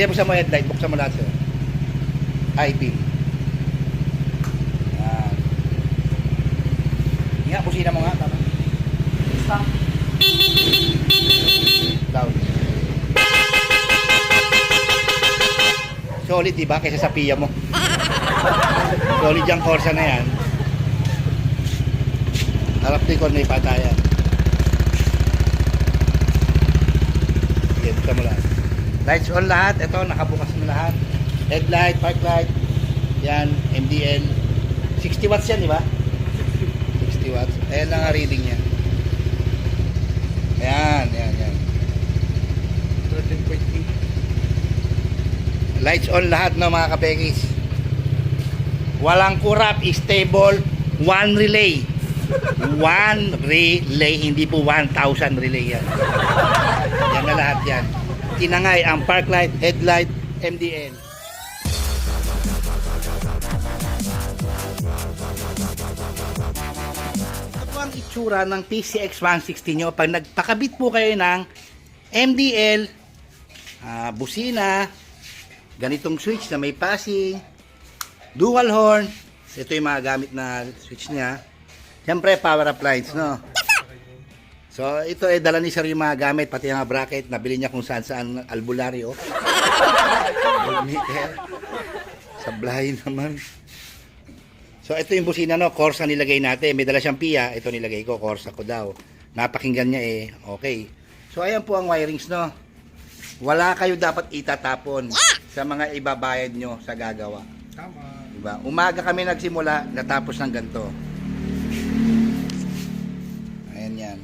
Hindi, buksan mo headlight. Buksan mo lahat, sir. High beam. Yan. Nga, busina mo nga. Tama. Stop. Down. Solid, diba? Kaysa sa Pia mo. Solid yung Corsa na yan. Harap likod may patayan. Sige, buksan mo lahat. Lights on lahat. Ito, nakabukas mo lahat. Headlight, park light. Yan, MDL. 60 watts yan, di ba? 60 watts. Ayan lang ang reading niya. Ayan, ayan, ayan. 13.8. Lights on lahat, no, mga kabekis. Walang kurap, stable, one relay. One relay, hindi po 1,000 relay yan. Yan na lahat yan. Tinangay ang park light, headlight, MDL. Ito po ang itsura ng PCX 160 nyo pag nagpakabit po kayo ng MDL, busina, ganitong switch na may passing, dual horn. Ito yung mga gamit na switch niya. Siyempre, power appliance, no? So, ito ay dala ni sir yung mga gamit, pati yung mga bracket, nabili niya kung saan-saan albularyo. Voltmeter. Sablay naman. So, ito yung busina, no? Corsa nilagay natin. May dala siyang Pia, ito nilagay ko, Corsa ko daw. Napakinggan niya eh, okay. So, ayan po ang wirings, no? Wala kayo dapat itatapon sa mga ibabayad nyo sa gagawa. Tama. Diba? Umaga kami nagsimula, natapos ng ganito. Ayan yan.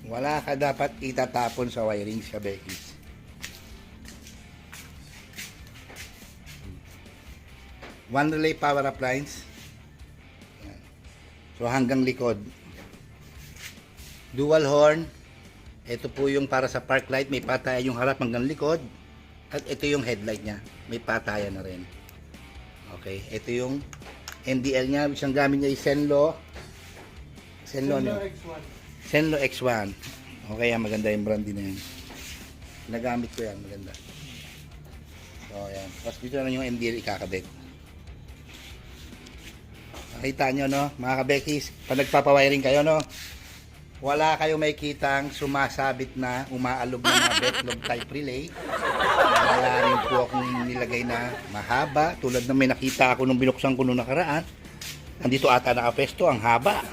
Wala ka dapat itatapon sa wiring sa Becky's. One relay power appliance. Ayan. So hanggang likod. Dual horn. Ito po yung para sa park light. May patayan yung harap hanggang likod. At ito yung headlight niya. May patayan na rin. Okay. Ito yung MDL niya. Isang gamit niya yung Senlo. Senlo X1. Senlo X1. Okay, maganda yung brand din na yan. Nagamit ko yan. Maganda. So, yan. Tapos dito na yung MDL ikakabit. Nakita nyo, no? Mga kabekis, pag nagpapawiring kayo, no? Wala kayo may kitang sumasabit na umaalog na mga betlog type relay. Wala rin po akong nilagay na mahaba. Tulad na may nakita ako nung binuksan ko nung nakaraan. Andito ata nakapesto, ang haba.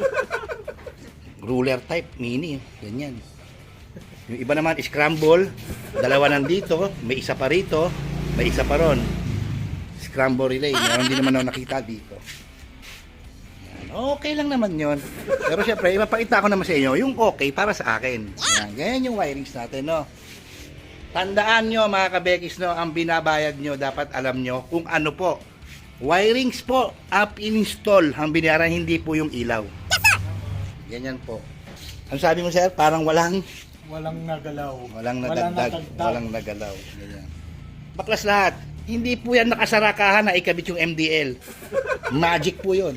Ruler type, mini. Ganyan. Yung iba naman, scramble. Dalawa nandito, may isa pa rito, may isa pa ron. Scramble relay. Meron din naman ako nakita dito. Okay lang naman yon. Pero syempre, ipapakita ko naman sa inyo yung okay para sa akin. Yan, ganyan yung wirings natin, no? Tandaan nyo, mga kabekis, no, ang binabayad nyo, dapat alam nyo kung ano po. Wirings po, up-install, ang binayaran, hindi po yung ilaw. Ganyan po. Ano sabi mo, sir? Parang walang nagalaw. Walang nadagdag. Walang nagalaw. Ganyan. Baklas lahat. Hindi po yan nakasarakahan na ikabit yung MDL. Magic po yun.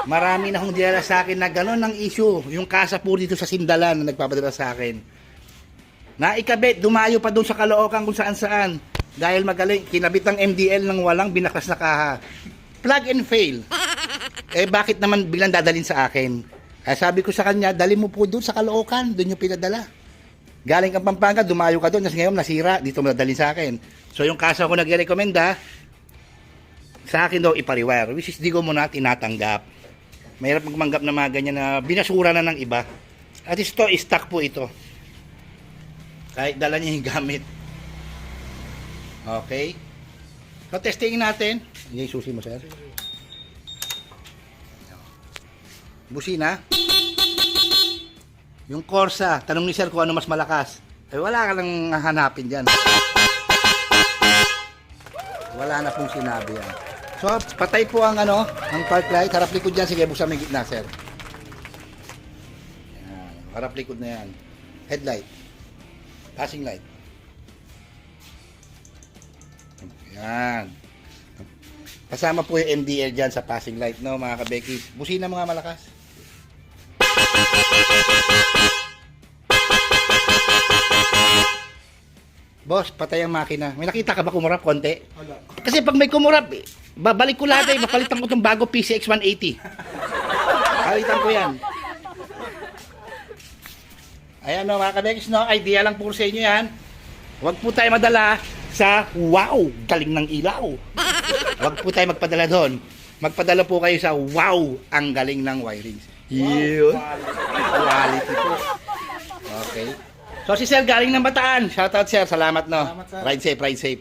Marami na akong dinala sa akin na gano'n ang issue. Yung kasa po dito sa Sindalan na nagpapadala sa akin. Na ikabit, dumayo pa doon sa Caloocan kung saan-saan. Dahil magaling, kinabit ang MDL ng walang binaklas na kaha. Plug and fail. Eh bakit naman bilang dadalhin sa akin? Sabi ko sa kanya, dali mo po doon sa Caloocan, doon yung pinadala. Galing kang Pampanga, dumayo ka doon, ngayon nasira, dito mo dadalhin sa akin. So yung kaso ko nag-recommenda, sa akin daw ipariwire, which is di ko muna tinatanggap. Mahirap magmanggap na mga ganyan na binasura na ng iba. At ito, stock po ito. Kahit dala niya yung gamit. Okay. So testingin natin. Hindi susi mo, sir. Busina. Yung Corsa, tanong ni sir kung ano mas malakas. Eh wala ka lang hahanapin dyan. Wala na pong sinabi yan. So, patay po ang ano, ang park light. Harap likod dyan. Sige, buksan mo yung gitna, sir. Yan. Harap likod na yan. Headlight. Passing light. Yan. Kasama po yung MDL dyan sa passing light, no, mga kabeki. Busina mga malakas. Boss, patay ang makina. May nakita ka ba kumurap konti? Wala. Kasi pag may kumurap, babalik ko lahat mapalitan ko itong bago PCX 180. Palitan ko yan. Ayan no, mga kabekis, no? Idea lang po sa inyo yan. Huwag po tayo madala sa wow, galing ng ilaw. Huwag po tayo magpadala doon. Magpadala po kayo sa wow, ang galing ng wirings. Yun. Quality po. Okay. So si Sir galing ng Bataan. Shoutout sir, salamat no. Salamat, sir. Ride safe, ride safe.